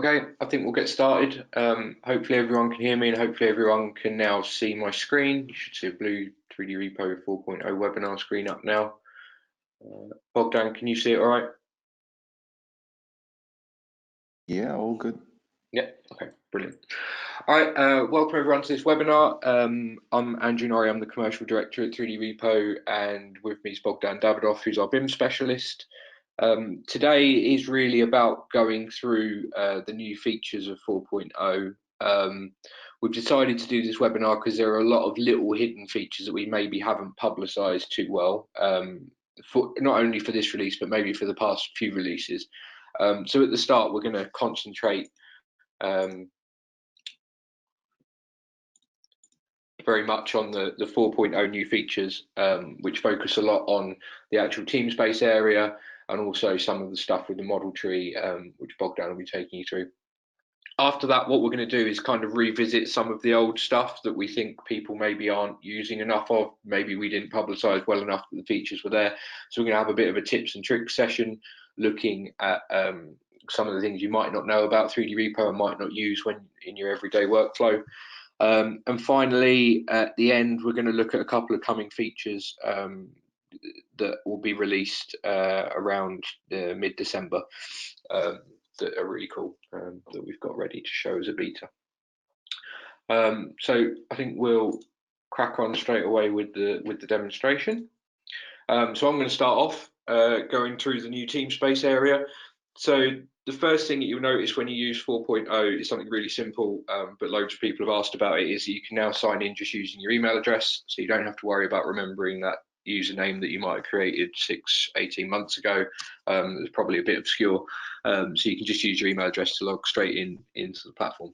Okay, I think we'll get started. Hopefully everyone can hear me and hopefully everyone can now see my screen. You should see a blue 3D Repo 4.0 webinar screen up now. Bogdan, can you see it all right? Yeah, all good. Yeah, okay, brilliant. All right, welcome everyone to this webinar. I'm Andrew Norrie, I'm the Commercial Director at 3D Repo, and with me is Bogdan Davidoff, who's our BIM Specialist. Today is really about going through the new features of 4.0. We've decided to do this webinar because there are a lot of little hidden features that we maybe haven't publicised too well, not only for this release, but maybe for the past few releases. So at the start, we're going to concentrate very much on the 4.0 new features, which focus a lot on the actual Teamspace area and also some of the stuff with the model tree, which Bogdan will be taking you through. After that, what we're going to do is kind of revisit some of the old stuff that we think people maybe aren't using enough of. Maybe we didn't publicise well enough that the features were there. So we're going to have a bit of a tips and tricks session looking at some of the things you might not know about 3D Repo and might not use when in your everyday workflow. And finally, at the end, we're going to look at a couple of coming features that will be released around mid-December that are really cool, that we've got ready to show as a beta. So I think we'll crack on straight away with the demonstration. So I'm going to start off going through the new Teamspace area. So the first thing that you'll notice when you use 4.0 is something really simple, but loads of people have asked about it, is that you can now sign in just using your email address. So you don't have to worry about remembering that username that you might have created 18 months ago. It's probably a bit obscure. So you can just use your email address to log straight into the platform.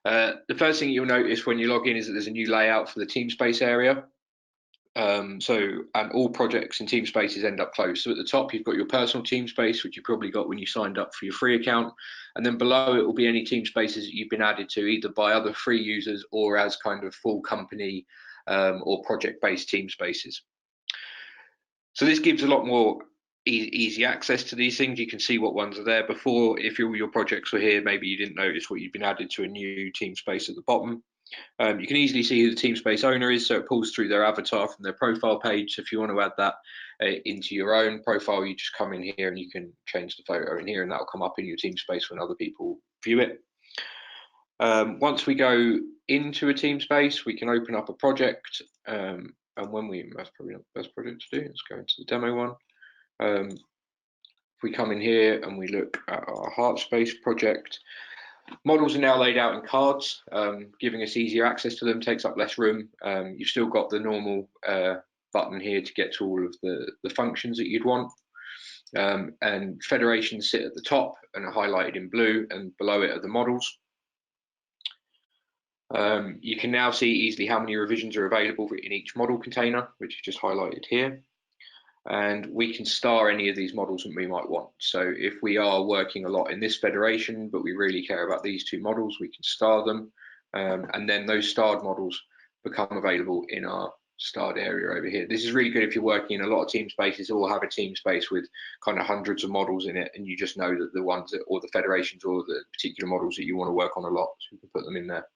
The first thing you'll notice when you log in is that there's a new layout for the Teamspace area. And all projects and Teamspaces end up closed. So at the top, you've got your personal Teamspace, which you probably got when you signed up for your free account. And then below it will be any Teamspaces that you've been added to, either by other free users or as kind of full company or project-based Teamspaces. So this gives a lot more easy access to these things. You can see what ones are there. Before, if your projects were here, maybe you didn't notice what you've been added to a new Teamspace at the bottom. You can easily see who the Teamspace owner is, so it pulls through their avatar from their profile page. So if you want to add that into your own profile, you just come in here and you can change the photo in here, and that'll come up in your Teamspace when other people view it. Once we go into a Teamspace, we can open up a project, and that's probably not the best project to do. Let's go into the demo one. If we come in here and we look at our Heartspace project, models are now laid out in cards, giving us easier access to them, takes up less room. You've still got the normal button here to get to all of the functions that you'd want. And federations sit at the top and are highlighted in blue, and below it are the models. You can now see easily how many revisions are available in each model container, which is just highlighted here. And we can star any of these models that we might want. So if we are working a lot in this federation, but we really care about these two models, we can star them. And then those starred models become available in our starred area over here. This is really good if you're working in a lot of Teamspaces or have a Teamspace with kind of hundreds of models in it, and you just know that the ones that, or the federations or the particular models that you want to work on a lot, so you can put them in there.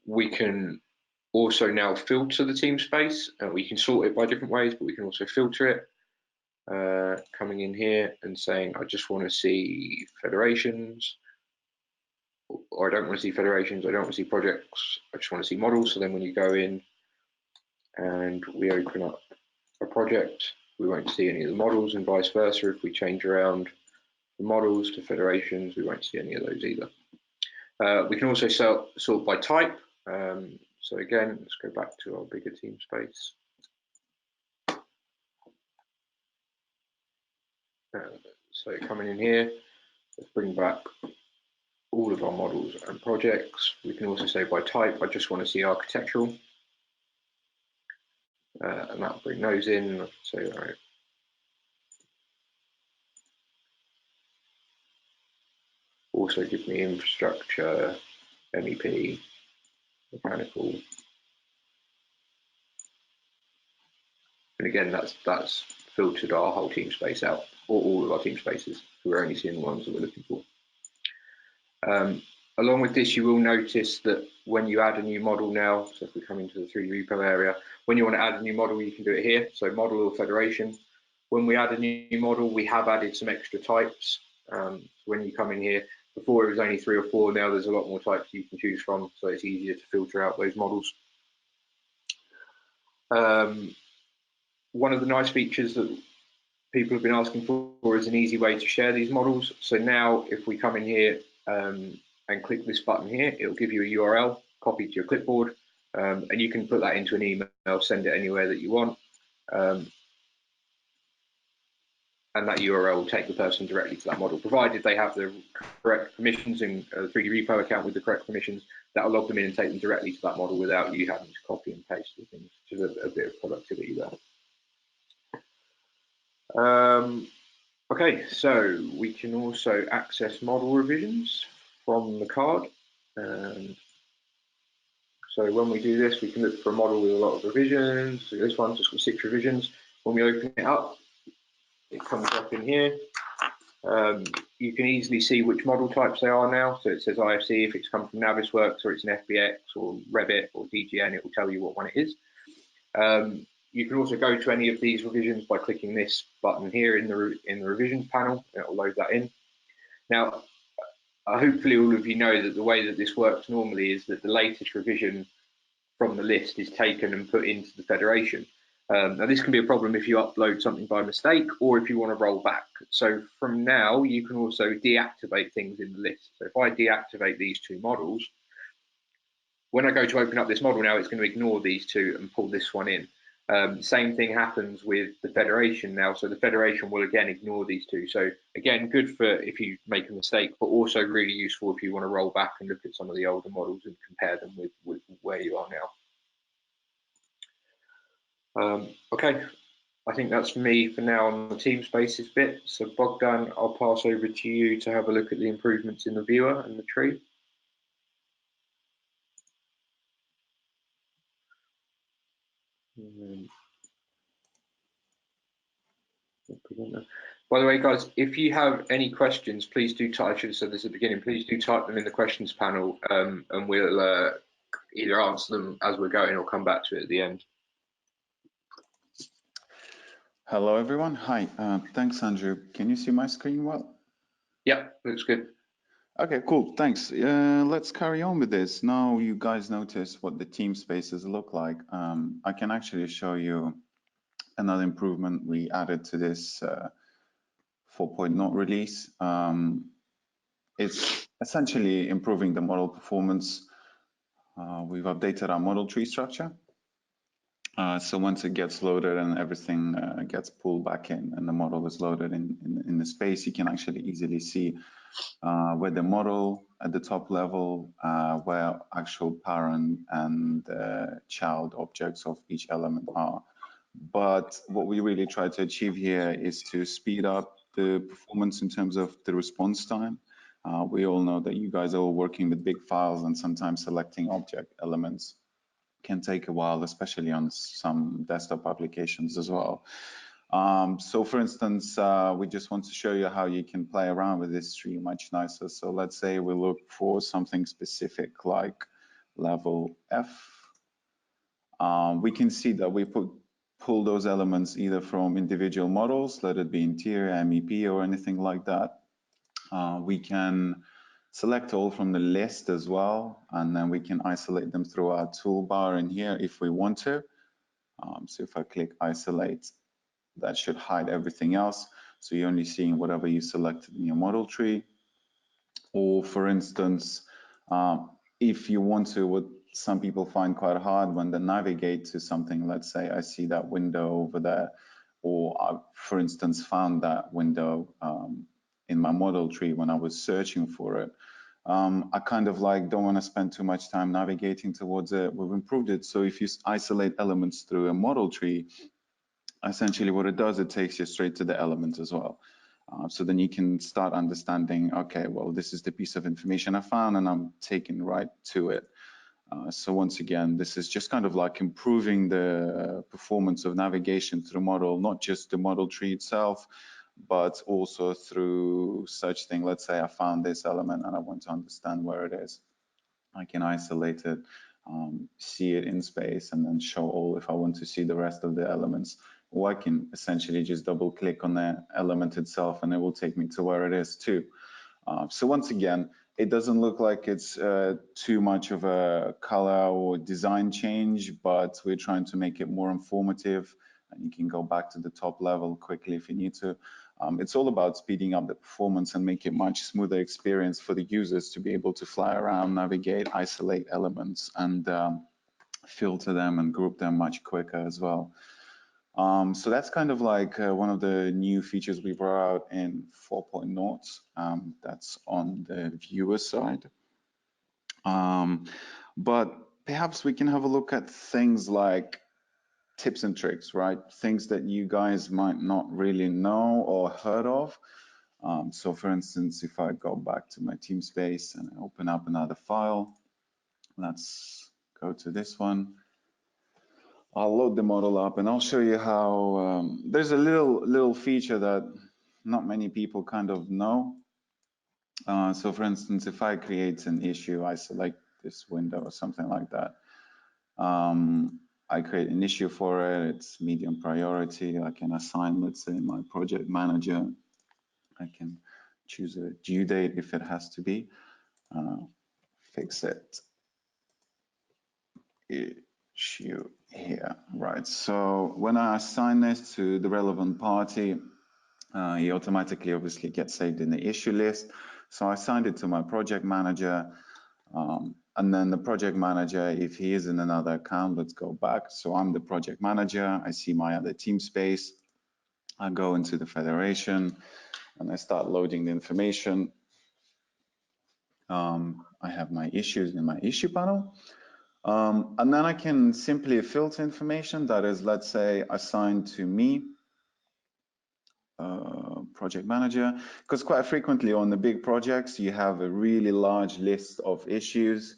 We can also now filter the Teamspace, and we can sort it by different ways, but we can also filter it, coming in here and saying I just want to see federations, or I don't want to see federations, I don't want to see projects, I just want to see models. So then when you go in and we open up a project, we won't see any of the models, and vice versa. If we change around the models to federations, we won't see any of those either. We can also sort by type. So again, let's go back to our bigger Teamspace. So coming in here, let's bring back all of our models and projects. We can also say by type, I just want to see architectural. And that'll bring those in. So, all right. Also give me infrastructure, MEP, mechanical. And again, that's filtered our whole team space out, or all of our team spaces. We're only seeing the ones that we're looking for. Along with this, you will notice that when you add a new model now, so if we come into the 3D repo area, when you want to add a new model, you can do it here. So model or federation. When we add a new model, we have added some extra types. When you come in here, before it was only 3 or 4, now there's a lot more types you can choose from, so it's easier to filter out those models. One of the nice features that people have been asking for is an easy way to share these models. So now if we come in here and click this button here, it'll give you a URL, copy to your clipboard, and you can put that into an email, send it anywhere that you want. And that URL will take the person directly to that model, provided they have the correct permissions in a 3D repo account with the correct permissions. That'll log them in and take them directly to that model without you having to copy and paste the things, which is a bit of productivity there. Okay, so we can also access model revisions from the card. So when we do this, we can look for a model with a lot of revisions. So this one's just got 6 revisions. When we open it up, it comes up in here. You can easily see which model types they are now. So it says IFC if it's come from Navisworks, or it's an FBX or Revit or DGN, it will tell you what one it is. You can also go to any of these revisions by clicking this button here in the revisions panel. It will load that in. Now, hopefully all of you know that the way that this works normally is that the latest revision from the list is taken and put into the federation. Now this can be a problem if you upload something by mistake or if you want to roll back. So from now you can also deactivate things in the list. So if I deactivate these 2 models, when I go to open up this model now, it's going to ignore these 2 and pull this one in. Same thing happens with the federation now. So the federation will again ignore these 2. So again, good for if you make a mistake, but also really useful if you want to roll back and look at some of the older models and compare them with where you are now. Okay, I think that's for me for now on the Teamspaces bit. So Bogdan, I'll pass over to you to have a look at the improvements in the viewer and the tree. By the way, guys, if you have any questions, please do type. I should have said this at the beginning. Please do type them in the questions panel, and we'll either answer them as we're going or come back to it at the end. Hello, everyone. Hi. Thanks, Andrew. Can you see my screen well? Yeah, looks good. Okay, cool. Thanks. Let's carry on with this. Now you guys notice what the team spaces look like. I can actually show you another improvement we added to this 4.0 release. It's essentially improving the model performance. We've updated our model tree structure. So once it gets loaded and everything gets pulled back in and the model is loaded in the space, you can actually easily see where the model at the top level, where actual parent and child objects of each element are. But what we really try to achieve here is to speed up the performance in terms of the response time. We all know that you guys are all working with big files, and sometimes selecting object elements can take a while, especially on some desktop applications as well. So for instance, we just want to show you how you can play around with this tree much nicer. So let's say we look for something specific like level F. We can see that we pull those elements either from individual models, let it be interior, MEP, or anything like that. We can select all from the list as well, and then we can isolate them through our toolbar in here if we want to. So if I click isolate, that should hide everything else. So you're only seeing whatever you selected in your model tree. Or for instance, if you want to, what some people find quite hard when they navigate to something, let's say I see that window over there, or I, for instance, found that window in my model tree when I was searching for it. I kind of like don't want to spend too much time navigating towards it. We've improved it. So if you isolate elements through a model tree, essentially what it does, it takes you straight to the element as well. So then you can start understanding, okay, well, this is the piece of information I found and I'm taken right to it. So once again, this is just kind of like improving the performance of navigation through model, not just the model tree itself, but also through such thing. Let's say I found this element and I want to understand where it is. I can isolate it, see it in space, and then show all if I want to see the rest of the elements. Or I can essentially just double click on the element itself and it will take me to where it is too. So once again, it doesn't look like it's too much of a color or design change, but we're trying to make it more informative. And you can go back to the top level quickly if you need to. It's all about speeding up the performance and make it much smoother experience for the users to be able to fly around, navigate, isolate elements, and filter them and group them much quicker as well. So that's kind of like one of the new features we brought out in 4.0. That's on the viewer side. But perhaps we can have a look at things like tips and tricks, right? Things that you guys might not really know or heard of. So for instance, if I go back to my Teamspace and open up another file, let's go to this one. I'll load the model up and I'll show you how there's a little feature that not many people kind of know. So for instance, if I create an issue, I select this window or something like that. I create an issue for it, it's medium priority. I can assign, let's say, my project manager. I can choose a due date if it has to be. Fix it. Issue here, right? So when I assign this to the relevant party, he automatically obviously gets saved in the issue list. So I assigned it to my project manager, and then the project manager, if he is in another account, let's go back. So I'm the project manager. I see my other Teamspace. I go into the federation and I start loading the information. I have my issues in my issue panel. And then I can simply filter information that is, let's say, assigned to me, project manager, because quite frequently on the big projects, you have a really large list of issues.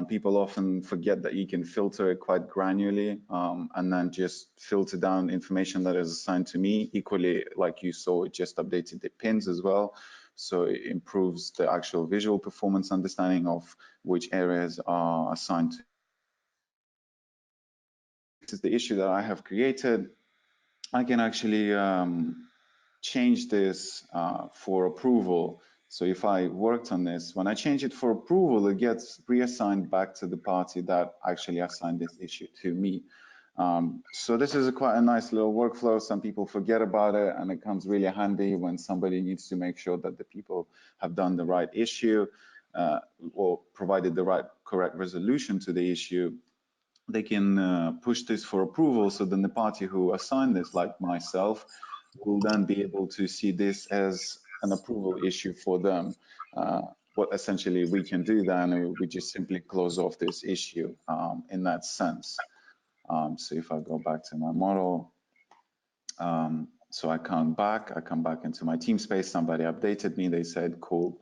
People often forget that you can filter it quite granularly and then just filter down information that is assigned to me. Equally, like you saw, it just updated the pins as well. So it improves the actual visual performance understanding of which areas are assigned to. This is the issue that I have created. I can actually change this for approval. So if I worked on this, when I change it for approval, it gets reassigned back to the party that actually assigned this issue to me. So this is quite a nice little workflow. Some people forget about it, and it comes really handy when somebody needs to make sure that the people have done the right issue or provided the correct resolution to the issue. They can push this for approval. So then the party who assigned this, like myself, will then be able to see this as an approval issue for them. What essentially we can do then, we just simply close off this issue in that sense. So if I go back to my model, so I come back into my Teamspace, somebody updated me, they said, cool,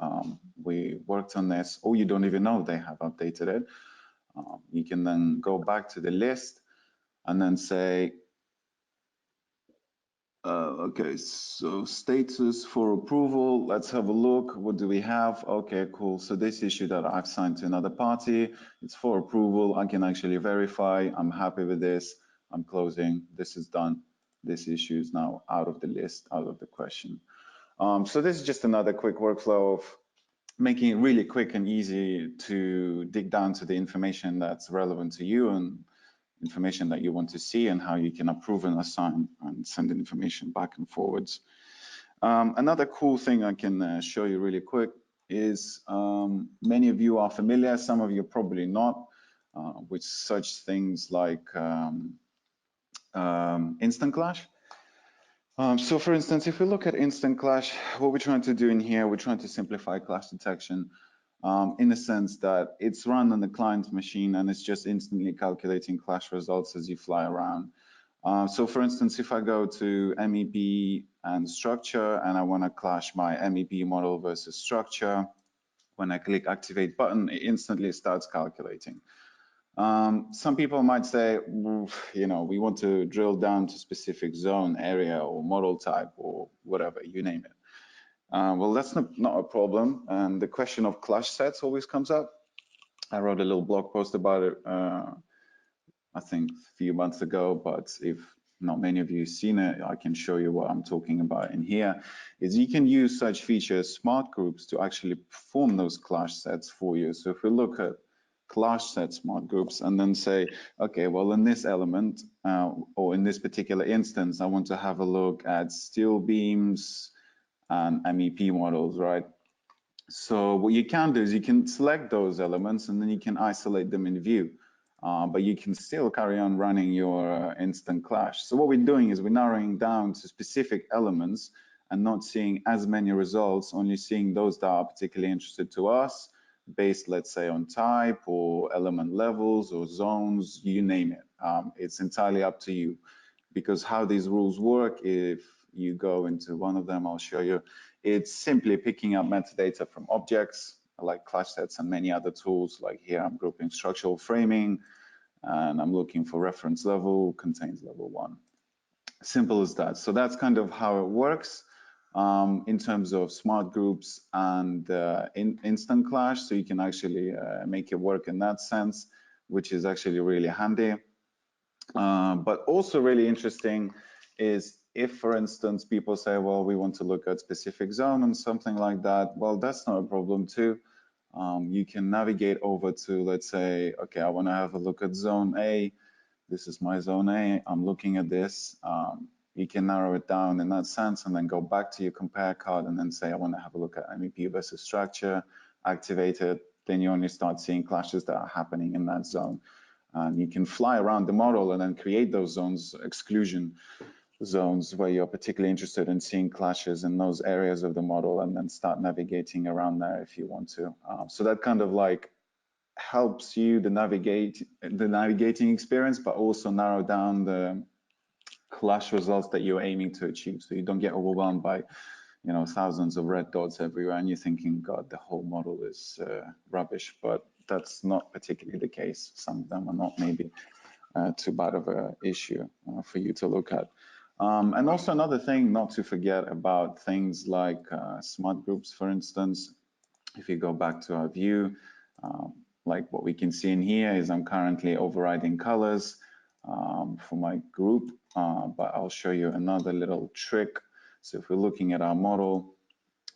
we worked on this. Oh, you don't even know they have updated it. You can then go back to the list and then say, okay, so status for approval, let's have a look. What do we have? Okay, cool. So this issue that I've signed to another party, it's for approval. I can actually verify, I'm happy with this. I'm closing, this is done. This issue is now out of the list, out of the question. So this is just another quick workflow of making it really quick and easy to dig down to the information that's relevant to you and information that you want to see and how you can approve and assign and send information back and forwards. Another cool thing I can show you really quick is many of you are familiar, some of you probably not, with such things like Instant Clash. So for instance, if we look at Instant Clash, what we're trying to do in here, we're trying to simplify clash detection in the sense that it's run on the client machine and it's just instantly calculating clash results as you fly around. So for instance, if I go to MEP and structure and I want to clash my MEP model versus structure, when I click activate button, it instantly starts calculating. Some people might say, you know, we want to drill down to specific zone, area, or model type, or whatever, you name it. Well, that's not a problem. And the question of clash sets always comes up. I wrote a little blog post about it, I think a few months ago, but if not many of you have seen it, I can show you what I'm talking about in here. Is you can use such features, smart groups, to actually perform those clash sets for you. So if we look at clash set smart groups and then say, okay, well, in this element or in this particular instance, I want to have a look at steel beams and MEP models, right? So what you can do is you can select those elements and then you can isolate them in view, but you can still carry on running your instant clash. So what we're doing is we're narrowing down to specific elements and not seeing as many results, only seeing those that are particularly interested to us, based, let's say, on type or element levels or zones, you name it. It's entirely up to you, because how these rules work, if you go into one of them, I'll show you. It's simply picking up metadata from objects like clash sets and many other tools. Like here, I'm grouping structural framing and I'm looking for reference level, contains level 1. Simple as that. So that's kind of how it works in terms of smart groups and instant clash. So you can actually make it work in that sense, which is actually really handy. But also really interesting is if, for instance, people say, well, we want to look at specific zone and something like that, well, that's not a problem too. You can navigate over to, let's say, okay, I want to have a look at zone A. This is my zone A. I'm looking at this. You can narrow it down in that sense and then go back to your compare card and then say, I want to have a look at MEP versus structure, activate it. Then you only start seeing clashes that are happening in that zone. And you can fly around the model and then create those zones, exclusion zones, where you're particularly interested in seeing clashes in those areas of the model, and then start navigating around there if you want to. So that kind of like helps you the navigating experience, but also narrow down the clash results that you're aiming to achieve, so you don't get overwhelmed by, you know, thousands of red dots everywhere and you're thinking, God, the whole model is rubbish. But that's not particularly the case. Some of them are not maybe too bad of an issue for you to look at. And also another thing not to forget about things like smart groups, for instance. If you go back to our view, like what we can see in here is I'm currently overriding colors for my group, but I'll show you another little trick. So if we're looking at our model,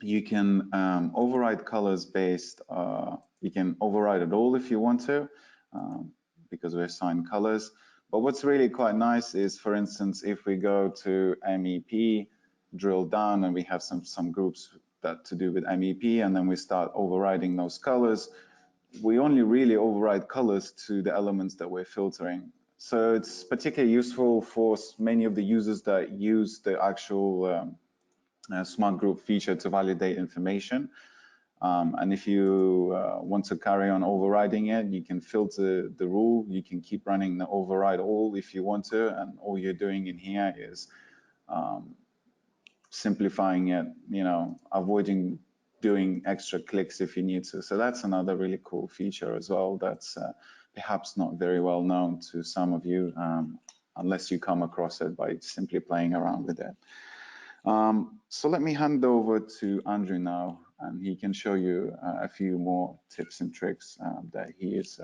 you can override colors based, you can override it all if you want to, because we assign colors. But what's really quite nice is, for instance, if we go to MEP, drill down, and we have some groups that to do with MEP, and then we start overriding those colors, we only really override colors to the elements that we're filtering. So it's particularly useful for many of the users that use the actual smart group feature to validate information. And if you want to carry on overriding it, you can filter the rule. You can keep running the override all if you want to, and all you're doing in here is simplifying it, you know, avoiding doing extra clicks if you need to. So that's another really cool feature as well that's perhaps not very well known to some of you, unless you come across it by simply playing around with it. So let me hand over to Andrew now, and he can show you a few more tips and tricks that he is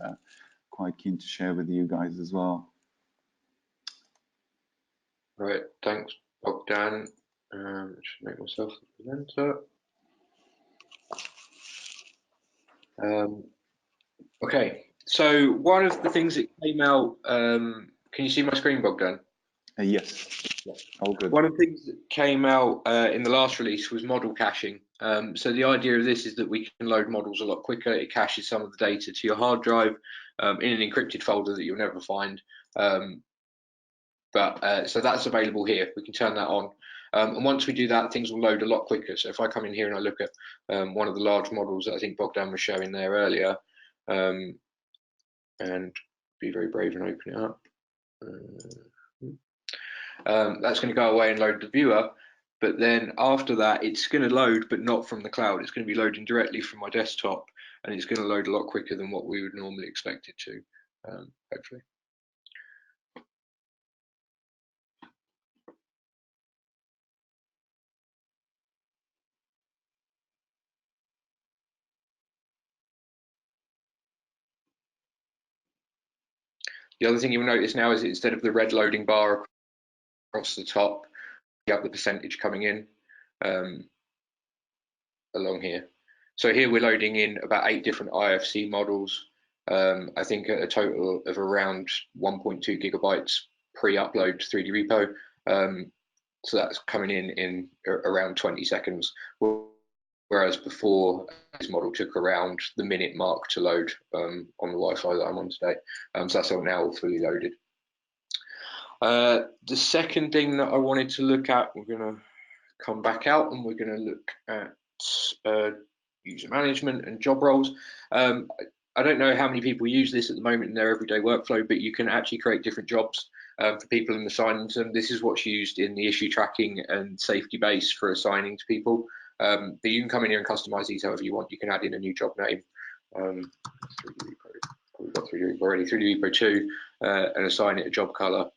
quite keen to share with you guys as well. Right, thanks, Bogdan. Should make myself the presenter. Okay, so one of the things that came out, can you see my screen, Bogdan? Yes, all good. One of the things that came out in the last release was model caching. So the idea of this is that we can load models a lot quicker. It caches some of the data to your hard drive in an encrypted folder that you'll never find. So that's available here. We can turn that on. And once we do that, things will load a lot quicker. So if I come in here and I look at one of the large models that I think Bogdan was showing there earlier, and be very brave and open it up. That's going to go away and load the viewer, but then after that it's going to load, but not from the cloud. It's going to be loading directly from my desktop, and it's going to load a lot quicker than what we would normally expect it to. hopefully. The other thing you'll notice now is instead of the red loading bar across the top, you have the percentage coming in along here. So here we're loading in about 8 different IFC models. I think a total of around 1.2 gigabytes pre-upload to 3D Repo. So that's coming in around 20 seconds. Whereas before, this model took around the minute mark to load on the Wi-Fi that I'm on today. So that's all now fully loaded. The second thing that I wanted to look at, we're going to come back out and we're going to look at user management and job roles. I don't know how many people use this at the moment in their everyday workflow, but you can actually create different jobs for people and assign them. This is what's used in the issue tracking and safety base for assigning to people. But you can come in here and customize these however you want. You can add in a new job name. 3D Repo, we've got 3D Repo already, 3D Repo 2, and assign it a job color.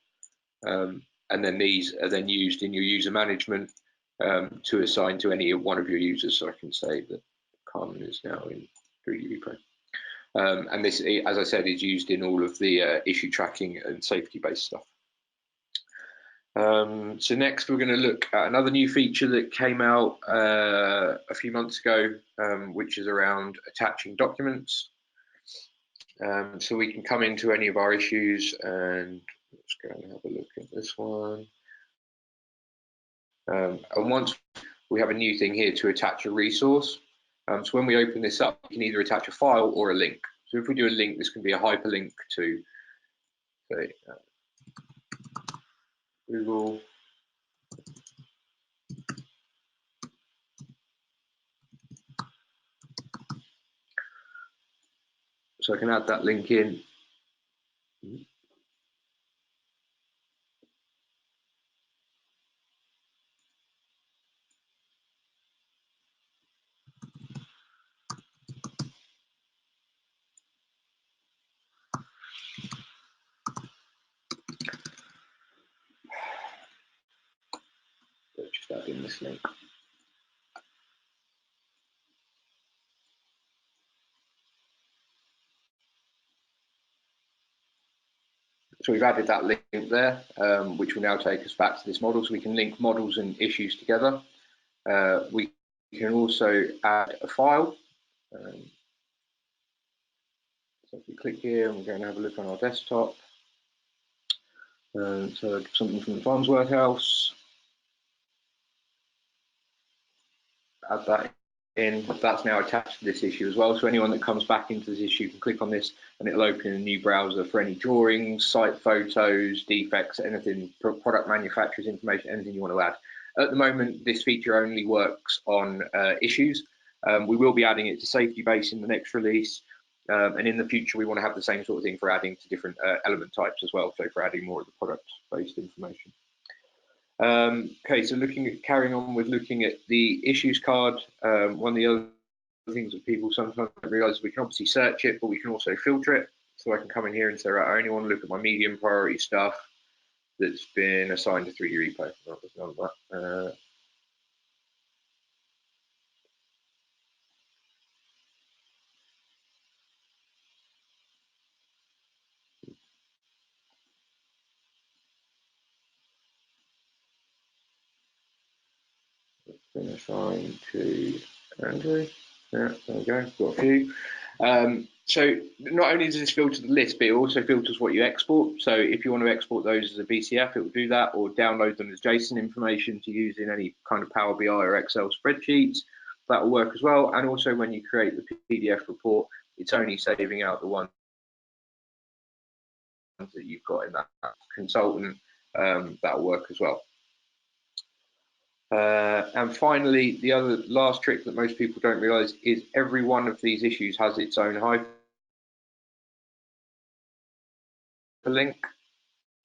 And then these are then used in your user management to assign to any one of your users. So I can say that Carmen is now in 3D Repo. And this, as I said, is used in all of the issue tracking and safety-based stuff. So next we're going to look at another new feature that came out a few months ago, which is around attaching documents. So we can come into any of our issues and let's go and have a look at this one. And once we have a new thing here to attach a resource. So when we open this up, you can either attach a file or a link. So if we do a link, this can be a hyperlink to, say, Google. So I can add that link in. Let's just add in this link. So we've added that link there, which will now take us back to this model. So we can link models and issues together. We can also add a file. So if we click here, and we're going to have a look on our desktop. So something from the Farms Workhouse. Add that in. That's now attached to this issue as well. So anyone that comes back into this issue can click on this and it'll open a new browser for any drawings, site photos, defects, anything, product manufacturer's information, anything you want to add. At the moment, this feature only works on issues. We will be adding it to safety base in the next release. And in the future, we want to have the same sort of thing for adding to different element types as well. So for adding more of the product-based information. Okay, so carrying on with looking at the issues card, one of the other things that people sometimes don't realize is we can obviously search it, but we can also filter it. So I can come in here and say, right, I only want to look at my medium priority stuff that's been assigned to 3D Repo. Oh, there's none of that. Been assigned to Andrew. Yeah, there we go. Got a few. So not only does this filter the list, but it also filters what you export. So if you want to export those as a BCF, it will do that, or download them as JSON information to use in any kind of Power BI or Excel spreadsheets. That will work as well. And also when you create the PDF report, it's only saving out the ones that you've got in that consultant. That'll work as well. And finally, the last trick that most people don't realize is every one of these issues has its own hyperlink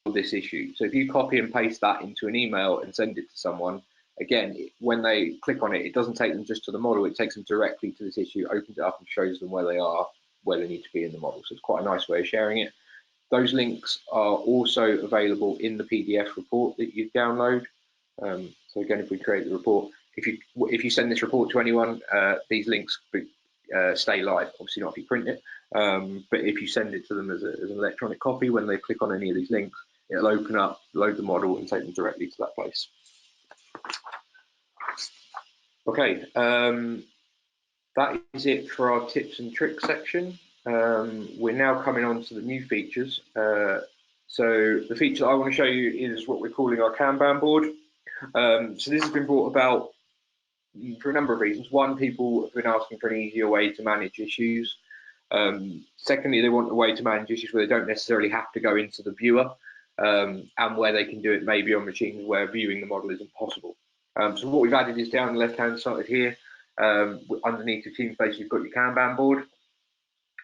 for this issue. So if you copy and paste that into an email and send it to someone, again, when they click on it, it doesn't take them just to the model, it takes them directly to this issue, opens it up and shows them where they are, where they need to be in the model. So it's quite a nice way of sharing it. Those links are also available in the PDF report that you download. So again, if we create the report, if you send this report to anyone, these links stay live. Obviously not if you print it, but if you send it to them as an electronic copy, when they click on any of these links, it'll open up, load the model, and take them directly to that place. Okay, that is it for our tips and tricks section. We're now coming on to the new features. So the feature I want to show you is what we're calling our Kanban board. So this has been brought about for a number of reasons. One, people have been asking for an easier way to manage issues. Secondly, they want a way to manage issues where they don't necessarily have to go into the viewer, and where they can do it maybe on machines where viewing the model isn't possible. So what we've added is down the left-hand side here, underneath the Teamspace, you've got your Kanban board.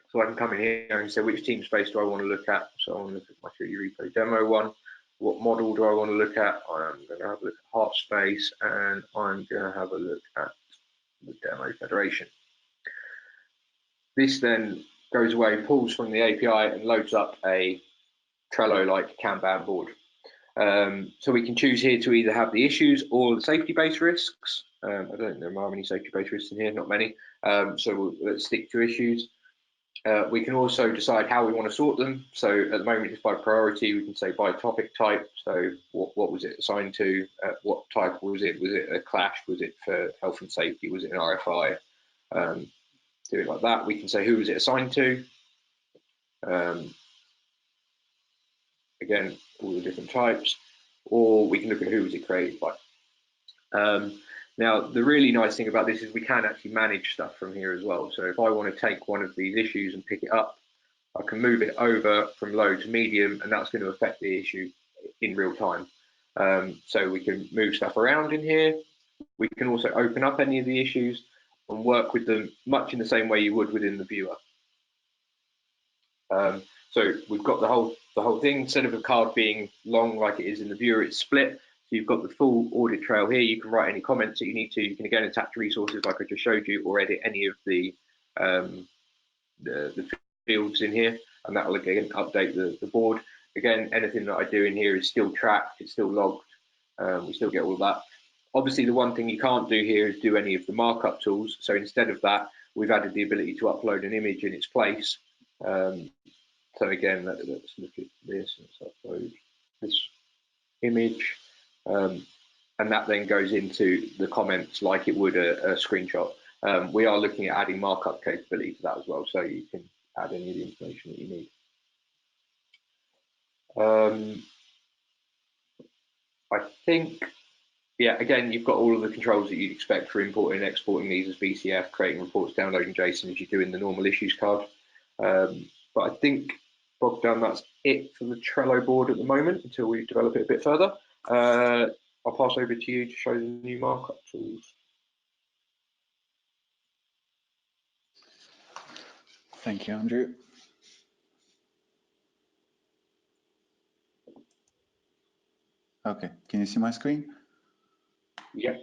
So I can come in here and say, which Teamspace do I want to look at? So I want to look at my 3D Repo demo one. What model do I want to look at? I'm going to have a look at Heart Space, and I'm going to have a look at the Demo Federation. This then goes away, pulls from the API, and loads up a Trello-like Kanban board. So we can choose here to either have the issues or the safety-based risks. I don't think there are many safety-based risks in here, not many. So let's stick to issues. We can also decide how we want to sort them. So at the moment it's by priority. We can say by topic type. So what was it assigned to? What type was it? Was it a clash? Was it for health and safety? Was it an RFI? Do it like that. We can say who was it assigned to. Again, all the different types. Or we can look at who was it created by. Now, the really nice thing about this is we can actually manage stuff from here as well. So if I want to take one of these issues and pick it up, I can move it over from low to medium, and that's going to affect the issue in real time. So we can move stuff around in here. We can also open up any of the issues and work with them much in the same way you would within the viewer. So we've got the whole thing. Instead of a card being long like it is in the viewer, it's split. So you've got the full audit trail here. You can write any comments that you need to. You can again attach resources like I just showed you, or edit any of the fields in here, and that will again update the board. Again, anything that I do in here is still tracked, it's still logged. We still get all of that. Obviously, the one thing you can't do here is do any of the markup tools. So instead of that, we've added the ability to upload an image in its place. So again, let's look at this. Let's upload this image. And that then goes into the comments like it would a screenshot. We are looking at adding markup capability to that as well, so you can add any of the information that you need. I think, yeah, again, you've got all of the controls that you'd expect for importing and exporting these as VCF, creating reports, downloading JSON as you do in the normal issues card. But I think, Bogdan, that's it for the Trello board at the moment until we develop it a bit further. I'll pass over to you to show the new markup tools. Thank you, Andrew. Okay, can you see my screen? Yeah.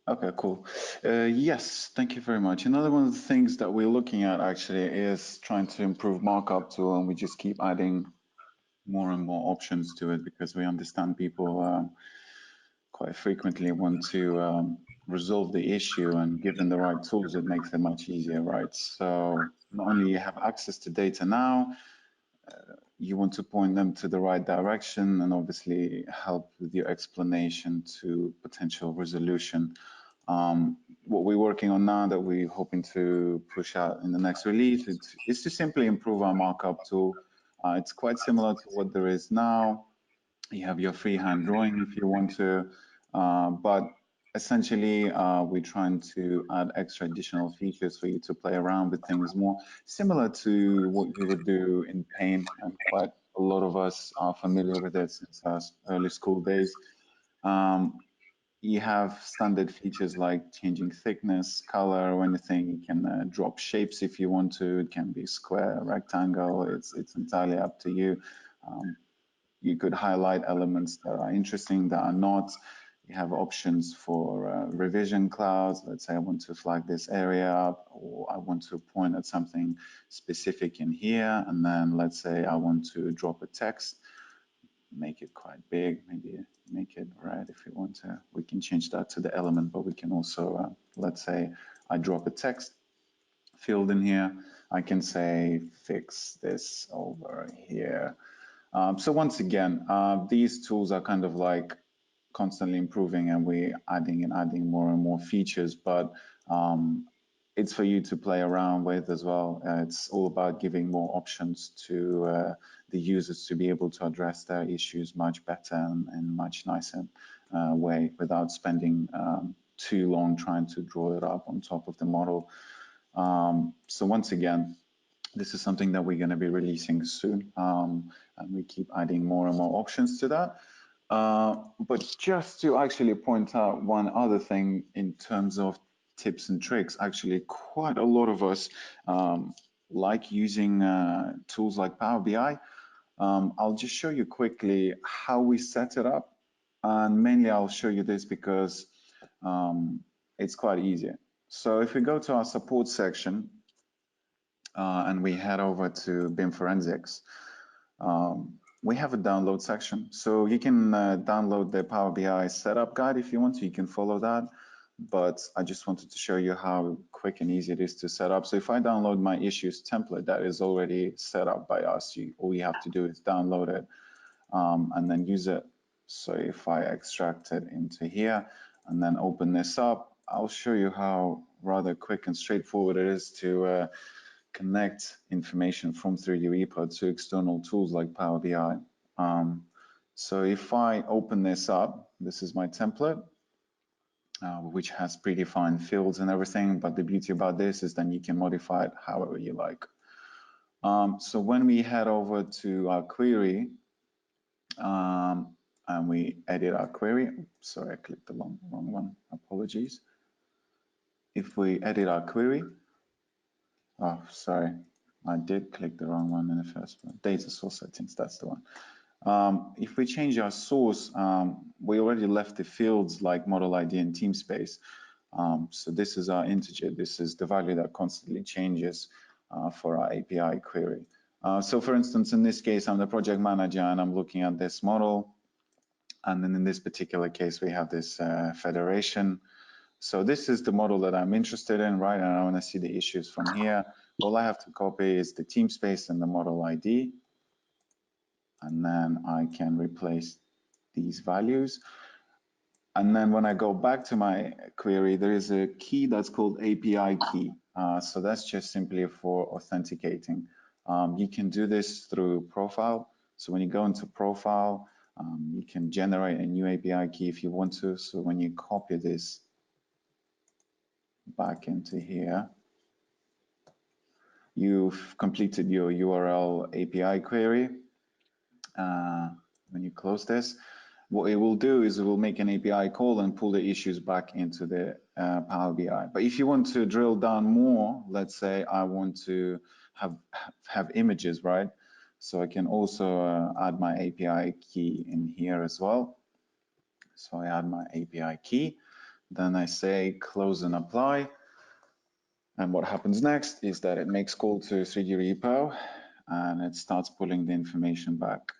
Okay, cool. Yes, thank you very much. Another one of the things that we're looking at actually is trying to improve Markup Tool, and we just keep adding more and more options to it because we understand people quite frequently want to resolve the issue, and given the right tools, it makes it much easier, right? So not only you have access to data now, you want to point them to the right direction and obviously help with your explanation to potential resolution. What we're working on now that we're hoping to push out in the next release is to simply improve our markup tool. It's quite similar to what there is now. You have your freehand drawing if you want to, but essentially we're trying to add extra additional features for you to play around with things more similar to what you would do in Paint, and quite a lot of us are familiar with it since our early school days. You have standard features like changing thickness, color, or anything. You can drop shapes if you want to. It can be square, rectangle. It's entirely up to you. You could highlight elements that are interesting, that are not. We have options for revision clouds. Let's say I want to flag this area, or I want to point at something specific in here. And then let's say I want to drop a text, make it quite big, maybe make it red if you want to. We can change that to the element, but we can also, let's say I drop a text field in here. I can say fix this over here. So once again, these tools are kind of like constantly improving, and we're adding more and more features, but it's for you to play around with as well. It's all about giving more options to the users to be able to address their issues much better and much nicer way, without spending too long trying to draw it up on top of the model. So once again, this is something that we're going to be releasing soon, and we keep adding more and more options to that. But just to actually point out one other thing in terms of tips and tricks, actually quite a lot of us like using tools like Power BI. I'll just show you quickly how we set it up, and mainly I'll show you this because it's quite easy. So if we go to our support section and we head over to BIM Forensics, we have a download section. So you can download the Power BI setup guide if you want to. You can follow that. But I just wanted to show you how quick and easy it is to set up. So if I download my issues template that is already set up by us, all you have to do is download it and then use it. So if I extract it into here and then open this up, I'll show you how rather quick and straightforward it is to connect information from 3D Repo to external tools like Power BI. So if I open this up, this is my template, which has predefined fields and everything. But the beauty about this is then you can modify it however you like. So when we head over to our query and we edit our query, sorry, I clicked the wrong one, apologies. If we edit our query, oh, sorry, I did click the wrong one in the first one. Data source settings, that's the one. If we change our source, we already left the fields like model ID and Teamspace. So this is our integer. This is the value that constantly changes for our API query. So for instance, in this case, I'm the project manager and I'm looking at this model. And then in this particular case, we have this federation. So this is the model that I'm interested in, right? And I want to see the issues from here. All I have to copy is the Teamspace and the model ID. And then I can replace these values. And then when I go back to my query, there is a key that's called API key. So that's just simply for authenticating. You can do this through profile. So when you go into profile, you can generate a new API key if you want to. So when you copy this back into here, you've completed your URL API query. When you close this, what it will do is it will make an API call and pull the issues back into the Power BI. But if you want to drill down more, let's say I want to have images, right? So I can also add my API key in here as well. So I add my API key, then I say close and apply. And what happens next is that it makes call to 3D Repo and it starts pulling the information back.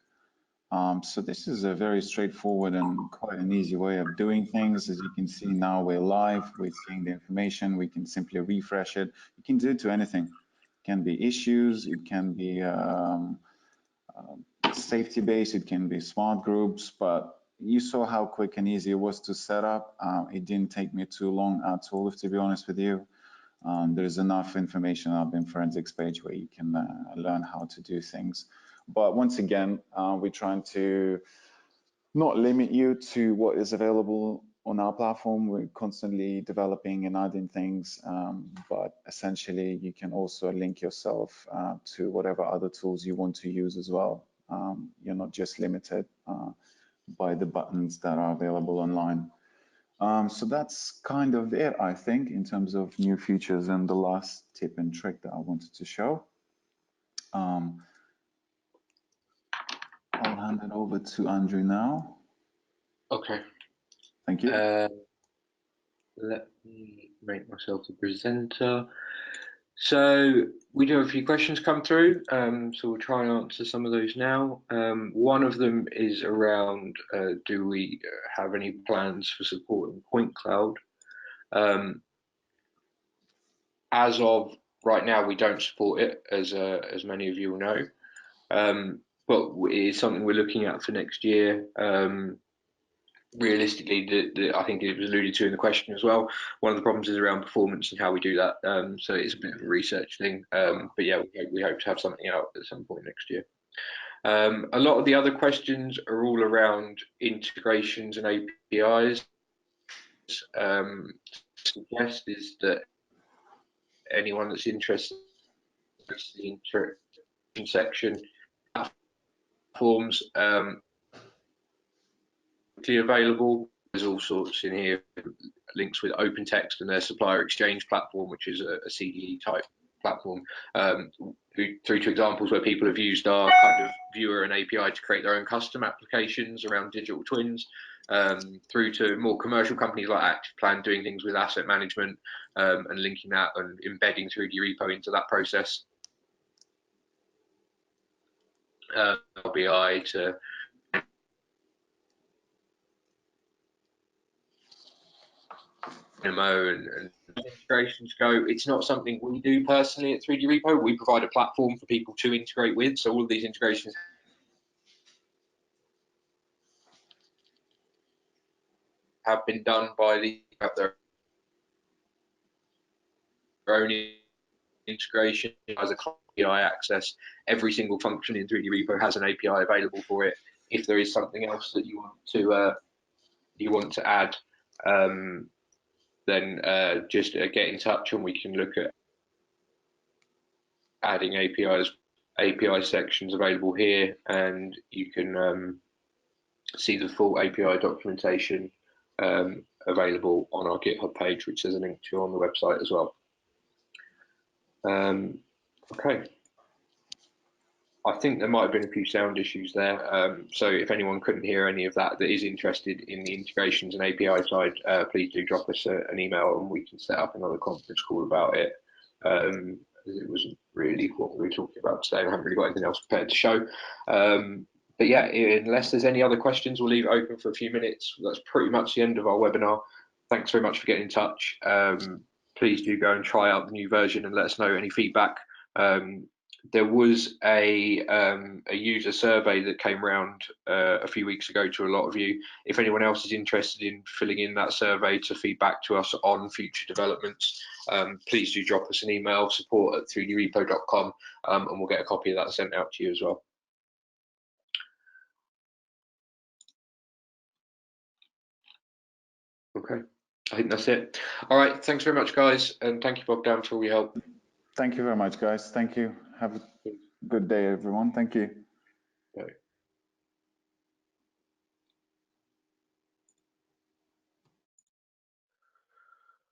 So this is a very straightforward and quite an easy way of doing things. As you can see now, we're live, we're seeing the information, we can simply refresh it. You can do it to anything. It can be issues, it can be safety-based, it can be smart groups, but you saw how quick and easy it was to set up. It didn't take me too long at all, to be honest with you. There's enough information on our BIM Forensics page where you can learn how to do things. But once again, we're trying to not limit you to what is available on our platform. We're constantly developing and adding things, but essentially you can also link yourself to whatever other tools you want to use as well. You're not just limited by the buttons that are available online. So that's kind of it, I think, in terms of new features and the last tip and trick that I wanted to show. I'll hand it over to Andrew now. Okay. Thank you. Let me make myself a presenter. So we do have a few questions come through, so we'll try and answer some of those now. One of them is around, do we have any plans for supporting Point Cloud? As of right now, we don't support it, as many of you will know, but it is something we're looking at for next year. Realistically, I think it was alluded to in the question as well. One of the problems is around performance and how we do that. So it's a bit of a research thing. But yeah, we hope to have something out at some point next year. A lot of the other questions are all around integrations and APIs. Suggest is that anyone that's interested in the integration section platforms available. There's all sorts in here, links with OpenText and their supplier exchange platform, which is a CDE type platform, through to examples where people have used our kind of viewer and API to create their own custom applications around digital twins, through to more commercial companies like ActivePlan doing things with asset management, and linking that and embedding 3D Repo into that process. PowerBI to and integrations go. It's not something we do personally at 3D Repo. We provide a platform for people to integrate with. So all of these integrations have been done by their own integration as a API access. Every single function in 3D Repo has an API available for it. If there is something else that you want to add, then just get in touch and we can look at adding API sections available here, and you can see the full API documentation available on our GitHub page, which there's a link to on the website as well. Okay. I think there might have been a few sound issues there. So if anyone couldn't hear any of that is interested in the integrations and API side, please do drop us an email and we can set up another conference call about it. It wasn't really what we were talking about today. I haven't really got anything else prepared to show. But yeah, unless there's any other questions, we'll leave it open for a few minutes. That's pretty much the end of our webinar. Thanks very much for getting in touch. Please do go and try out the new version and let us know any feedback. There was a user survey that came around a few weeks ago to a lot of you. If anyone else is interested in filling in that survey to feedback to us on future developments, please do drop us an email, support@3drepo.com, and we'll get a copy of that sent out to you as well. Okay, I think that's it. All right, thanks very much, guys, and thank you, Bogdan, for all your help. Thank you very much, guys. Thank you. Have a good day, everyone. Thank you. Bye.